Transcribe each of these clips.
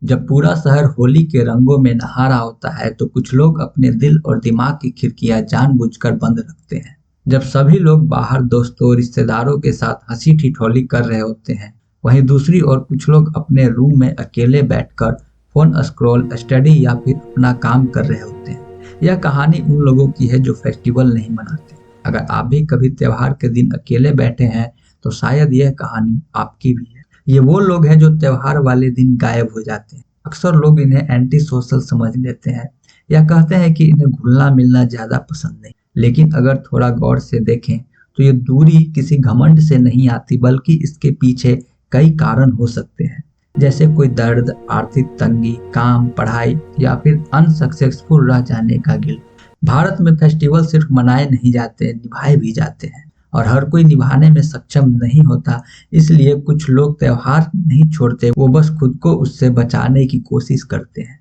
जब पूरा शहर होली के रंगों में नहा रहा होता है तो कुछ लोग अपने दिल और दिमाग की खिड़कियां जानबूझकर बंद रखते हैं। जब सभी लोग बाहर दोस्तों रिश्तेदारों के साथ हंसी ठिठोली कर रहे होते हैं, वहीं दूसरी ओर कुछ लोग अपने रूम में अकेले बैठकर फोन स्क्रॉल, स्टडी या फिर अपना काम कर रहे होते हैं। यह कहानी उन लोगों की है जो फेस्टिवल नहीं मनाते। अगर आप भी कभी त्योहार के दिन अकेले बैठे हैं तो शायद यह कहानी आपकी भी है। ये वो लोग हैं जो त्योहार वाले दिन गायब हो जाते हैं। अक्सर लोग इन्हें एंटी सोशल समझ लेते हैं या कहते हैं कि इन्हें घुलना मिलना ज्यादा पसंद नहीं। लेकिन अगर थोड़ा गौर से देखें तो ये दूरी किसी घमंड से नहीं आती, बल्कि इसके पीछे कई कारण हो सकते हैं, जैसे कोई दर्द, आर्थिक तंगी, काम, पढ़ाई या फिर अनसक्सेसफुल रह जाने का गिल्ट। भारत में फेस्टिवल सिर्फ मनाए नहीं जाते, निभाए भी जाते हैं, और हर कोई निभाने में सक्षम नहीं होता। इसलिए कुछ लोग त्योहार नहीं छोड़ते, वो बस खुद को उससे बचाने की कोशिश करते हैं।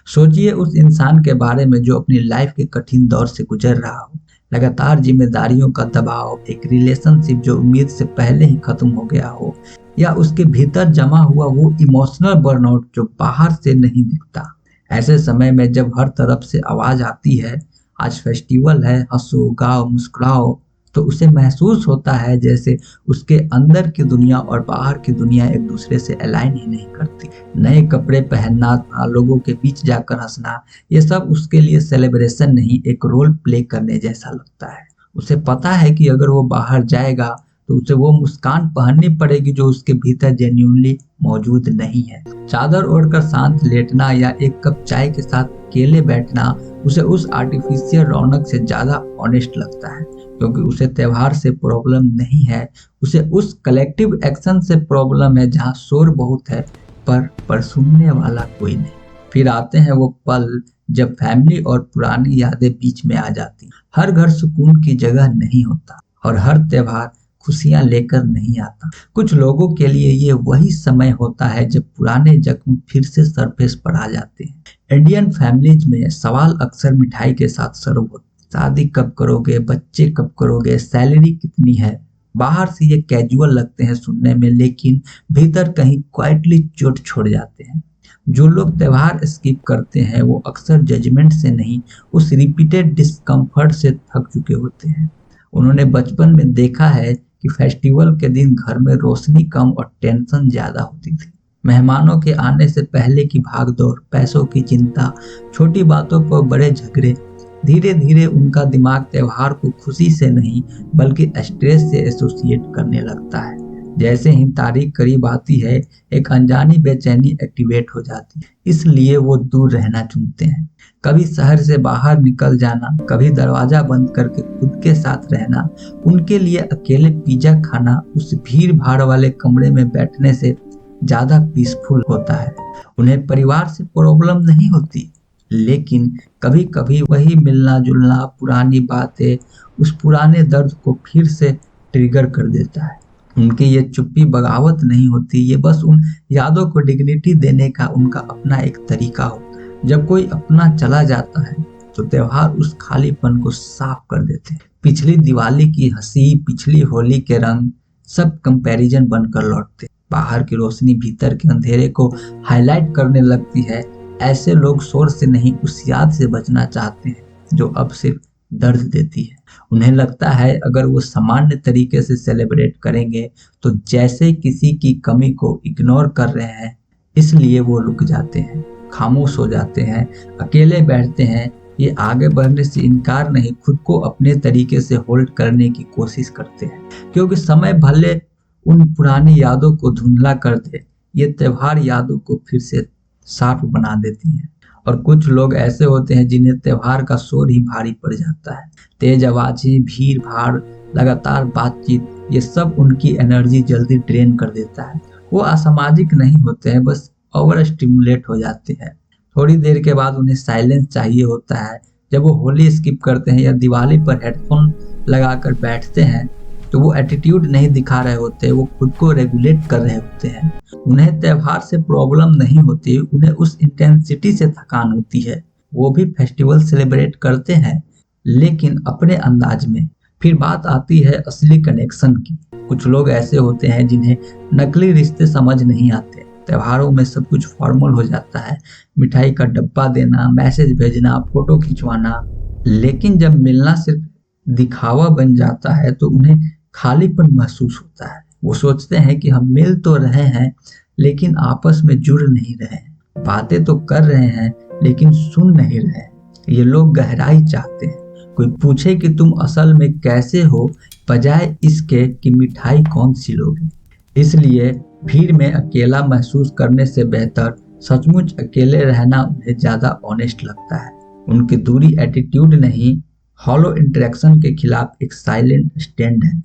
सोचिए उस इंसान के बारे में जो अपनी लाइफ के कठिन दौर से गुजर रहा हो, लगातार जिम्मेदारियों का दबाव, एक रिलेशनशिप जो उम्मीद से पहले ही खत्म हो गया हो, या उसके भीतर जमा हुआ वो इमोशनल बर्नआउट जो बाहर से नहीं दिखता। ऐसे समय में जब हर तरफ से आवाज आती है, आज फेस्टिवल है, हंसो गाओ मुस्कुराओ, तो उसे महसूस होता है जैसे उसके अंदर की दुनिया और बाहर की दुनिया एक दूसरे से अलाइन ही नहीं करती। नए कपड़े पहनना, लोगों के बीच जाकर हंसना, ये सब उसके लिए सेलिब्रेशन नहीं, एक रोल प्ले करने जैसा लगता है। उसे पता है कि अगर वो बाहर जाएगा तो उसे वो मुस्कान पहननी पड़ेगी जो उसके भीतर जेन्युइनली मौजूद नहीं है। चादर ओढ़कर शांत लेटना या एक कप चाय के साथ अकेले बैठना उसे उस आर्टिफिशियल रौनक से ज्यादा ऑनेस्ट लगता है, क्योंकि उसे त्योहार से प्रॉब्लम नहीं है, उसे उस कलेक्टिव एक्शन से प्रॉब्लम है जहाँ शोर बहुत है पर सुनने वाला कोई नहीं। फिर आते हैं वो पल जब फैमिली और पुरानी यादें बीच में आ जाती। हर घर सुकून की जगह नहीं होता और हर त्योहार खुशियां लेकर नहीं आता। कुछ लोगों के लिए ये वही समय होता है जब पुराने जख्म फिर से सरफेस पर आ जाते हैं। इंडियन फैमिलीज में सवाल अक्सर मिठाई के साथ सर्व होते, शादी कब करोगे, बच्चे कब करोगे, सैलरी कितनी है। बाहर से ये कैजुअल लगते हैं सुनने में, लेकिन भीतर कहीं क्वाइटली चोट छोड़ जाते हैं। जो लोग त्योहार स्किप करते हैं वो अक्सर जजमेंट से नहीं, उस रिपीटेड डिस्कम्फर्ट से थक चुके होते हैं। उन्होंने बचपन में देखा है कि फेस्टिवल के दिन घर में रोशनी कम और टेंशन ज्यादा होती थी। मेहमानों के आने से पहले की भागदौड़, पैसों की चिंता, छोटी बातों पर बड़े झगड़े। धीरे धीरे उनका दिमाग त्योहार को खुशी से नहीं बल्कि स्ट्रेस से एसोसिएट करने लगता है। जैसे ही तारीख करीब आती है, एक अनजानी बेचैनी एक्टिवेट हो जाती है, इसलिए वो दूर रहना चुनते हैं। कभी शहर से बाहर निकल जाना, कभी दरवाजा बंद करके खुद के साथ रहना। उनके लिए अकेले पिज्जा खाना उस भीड़ भाड़ वाले कमरे में बैठने से ज्यादा पीसफुल होता है। उन्हें परिवार से प्रॉब्लम नहीं होती, लेकिन कभी कभी वही मिलना जुलना, पुरानी बातें उस पुराने दर्द को फिर से ट्रिगर कर देता है। उनकी ये चुप्पी बगावत नहीं होती, ये बस उन यादों को डिग्निटी देने का उनका अपना एक तरीका होता है। जब कोई अपना चला जाता है तो त्योहार उस खालीपन को साफ कर देते हैं। पिछली दिवाली की हंसी, पिछली होली के रंग, सब कंपैरिजन बनकर लौटते हैं। बाहर की रोशनी भीतर के अंधेरे को हाईलाइट करने लगती है। ऐसे लोग शोर से नहीं, उस याद से बचना चाहते हैं जो अब सिर्फ दर्द देती है। उन्हें लगता है अगर वो सामान्य तरीके से सेलिब्रेट करेंगे तो जैसे किसी की कमी को इग्नोर कर रहे हैं, इसलिए वो रुक जाते हैं, खामोश हो जाते हैं, अकेले बैठते हैं। ये आगे बढ़ने से इनकार नहीं, खुद को अपने तरीके से होल्ड करने की कोशिश करते हैं, क्योंकि समय भले उन पुरानी यादों को धुंधला कर दे, ये त्योहार यादों को फिर से शार्प बना देती हैं। और कुछ लोग ऐसे होते हैं जिन्हें त्योहार का शोर ही भारी पड़ जाता है। तेज आवाजें, भीड़ भाड़, लगातार बातचीत, ये सब उनकी एनर्जी जल्दी ड्रेन कर देता है। वो असामाजिक नहीं होते हैं, बस ओवर स्टिमुलेट हो जाते हैं। थोड़ी देर के बाद उन्हें साइलेंस चाहिए होता है। जब वो होली स्किप करते हैं या दिवाली पर हेडफोन लगाकर बैठते हैं तो वो एटीट्यूड नहीं दिखा रहे होते, वो खुद को रेगुलेट कर रहे होते हैं। उन्हें त्योहार से प्रॉब्लम नहीं होती, उन्हें उस इंटेंसिटी से थकान होती है। वो भी फेस्टिवल सेलिब्रेट करते हैं, लेकिन अपने अंदाज में। फिर बात आती है असली कनेक्शन की। कुछ लोग ऐसे होते हैं जिन्हें नकली रिश्ते समझ नहीं आते। त्योहारों में सब कुछ फॉर्मल हो जाता है, मिठाई का डब्बा देना, मैसेज भेजना, फोटो खिंचवाना। लेकिन जब मिलना सिर्फ दिखावा बन जाता है तो उन्हें खालीपन महसूस होता है। वो सोचते हैं कि हम मिल तो रहे हैं लेकिन आपस में जुड़ नहीं रहे हैं, बातें तो कर रहे हैं लेकिन सुन नहीं रहे हैं। ये लोग गहराई चाहते हैं, कोई पूछे कि तुम असल में कैसे हो, बजाय इसके कि मिठाई कौन सी लोगे। इसलिए भीड़ में अकेला महसूस करने से बेहतर सचमुच अकेले रहना उन्हें ज्यादा ऑनेस्ट लगता है। उनकी दूरी एटीट्यूड नहीं, हॉलो इंटरेक्शन के खिलाफ एक साइलेंट स्टैंड है।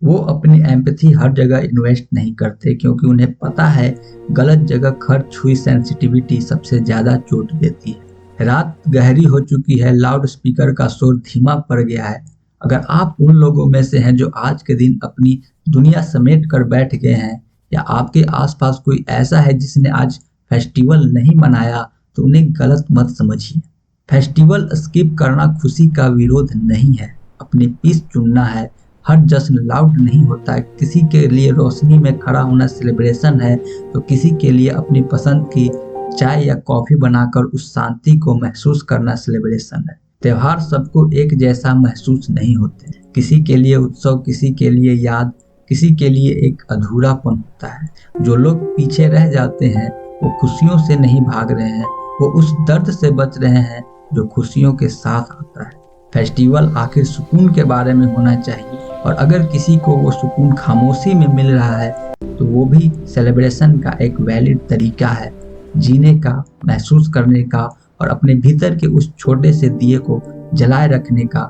वो अपनी एम्पैथी हर जगह इन्वेस्ट नहीं करते क्योंकि उन्हें पता है गलत जगह खर्च हुई सेंसिटिविटी सबसे ज्यादा चोट देती है। रात गहरी हो चुकी है, लाउड स्पीकर का शोर धीमा पड़ गया है। अगर आप उन लोगों में से हैं जो आज के दिन अपनी दुनिया समेट कर बैठ गए हैं, या आपके आसपास कोई ऐसा है जिसने आज फेस्टिवल नहीं मनाया, तो उन्हें गलत मत समझिए। फेस्टिवल स्किप करना खुशी का विरोध नहीं है, अपनी पीस चुनना है। हर जश्न लाउड नहीं होता है, किसी के लिए रोशनी में खड़ा होना सेलिब्रेशन है, तो किसी के लिए अपनी पसंद की चाय या कॉफी बनाकर उस शांति को महसूस करना सेलिब्रेशन है। त्योहार सबको एक जैसा महसूस नहीं होते, किसी के लिए उत्सव, किसी के लिए याद, किसी के लिए एक अधूरापन होता है। जो लोग पीछे रह जाते हैं वो खुशियों से नहीं भाग रहे हैं, वो उस दर्द से बच रहे हैं जो खुशियों के साथ आता है। फेस्टिवल आखिर सुकून के बारे में होना चाहिए, और अगर किसी को वो सुकून खामोशी में मिल रहा है तो वो भी सेलिब्रेशन का एक वैलिड तरीका है जीने का, महसूस करने का और अपने भीतर के उस छोटे से दिए को जलाए रखने का।